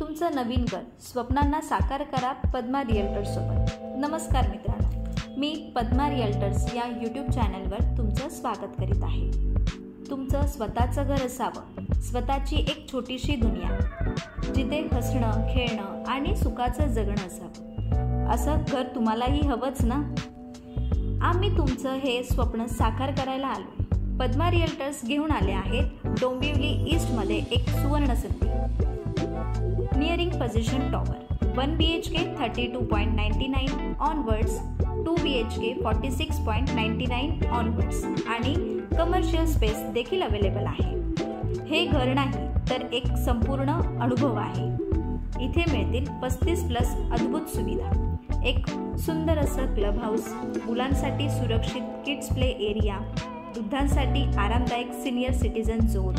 तुमचं नवीन घर स्वप्नांना साकार करा पद्मा रिअल्टर्स सोबत। नमस्कार मित्रांनो, मी पद्मा रिअल्टर्स या यूट्यूब चॅनलवर तुमचं स्वागत करीत आहे। तुमचं स्वतःचं घर असावं, स्वतःची एक छोटीशी दुनिया, जिथे हसणं, खेळणं आणि सुखाचं जगणं असावं। असं घर तुम्हालाही हवंच ना? आम्ही तुमचं हे स्वप्न साकार करायला आलो। पद्मा रिअल्टर्स घेऊन आले आहेत डोंबिवली ईस्टमध्ये एक सुवर्ण संधी। Nearing position tower 1 BHK 32.99 onwards, 2 BHK 46.99 onwards आणि कमर्शियल स्पेस देखील अवेलेबल आहे। हे घर नाही तर एक संपूर्ण अनुभव आहे। इथे मिळतील 35+ अद्भुत सुविधा, एक सुंदर असं क्लब हाऊस, मुलांसाठी सुरक्षित किड्स प्ले एरिया, वृद्धांसाठी आरामदायक senior citizen zone,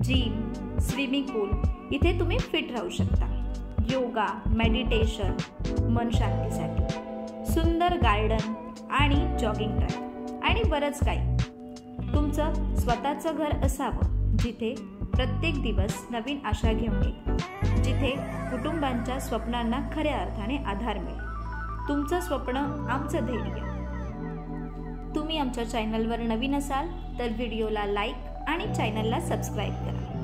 gym, swimming pool. इथे तुम्ही फिट राहू शकता। योगा, मेडिटेशन, मन शांतीसाठी सुंदर गार्डन आणि जॉगिंग ट्रॅक आणि बरंच काही। तुमचं स्वतःचं घर असावं, जिथे प्रत्येक दिवस नवीन आशा घेऊन येईल, जिथे कुटुंबांच्या स्वप्नांना खऱ्या अर्थाने आधार मिळेल। तुमचं स्वप्न आमचं ध्येय। तुम्ही आमच्या चॅनलवर नवीन असाल तर व्हिडिओला लाईक आणि चॅनलला सबस्क्राईब करा।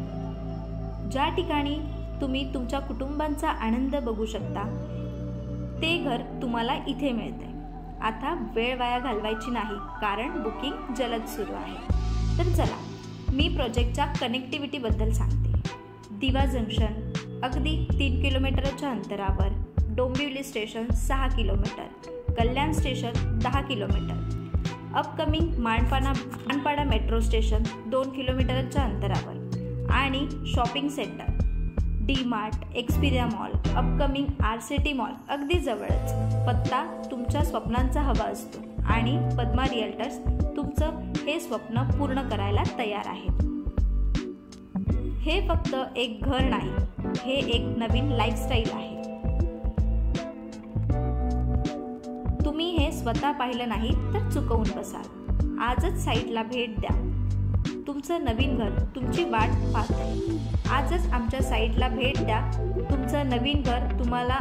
ज्या ठिकाणी तुम्ही तुमच्या कुटुंबांचा आनंद बघू शकता, ते घर तुम्हाला इथे मिळते। आता वेळ वाया घालवायची नाही, कारण बुकिंग जलद सुरू आहे। तर चला, मी प्रोजेक्टच्या कनेक्टिव्हिटीबद्दल सांगते। दिवा जंक्शन अगदी 3 किलोमीटरच्या अंतरावर, Dombivli station 6 kilometre, Kalyan station 10 kilometre, upcoming Manpada metro station 2 किलोमीटरच्या अंतरावर आणि shopping centre D Mart, Xperia mall, upcoming RCT mall अगदी जवळच। पत्ता तुमच्या स्वप्नांचा हवा असतो आणि पद्मा रिअल्टर्स तुमचं हे स्वप्न पूर्ण करायला तयार आहेत। हे फक्त एक घर नाही, हे एक नवीन लाईफस्टाईल आहे। तुम्ही हे स्वतः पाहिलं नाही तर चुकवून बसाल। आजच साईटला भेट द्या। तुमचं नवीन घर तुमची वाट पाहत आहे। आजच आमच्या साईटला भेट द्या। तुमचं नवीन घर तुम्हाला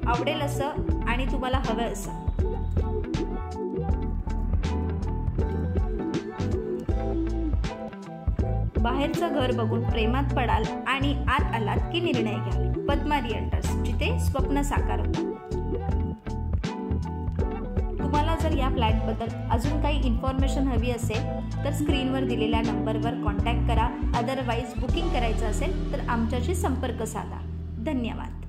आवडेल असं आणि तुम्हाला हवं असं। बाहेरचं घर बघून प्रेमात पडाल आणि आत आलात की निर्णय घ्याल। पद्मा रिअल्टर्स, जिथे स्वप्न साकार होतात। तुम्हाला जर या फ्लॅटबद्दल अजून काही इन्फॉर्मेशन हवी असेल तर स्क्रीनवर दिलेल्या नंबरवर कॉन्टॅक्ट करा। अदरवाईज बुकिंग करायचं असेल तर आमच्याशी संपर्क साधा। धन्यवाद।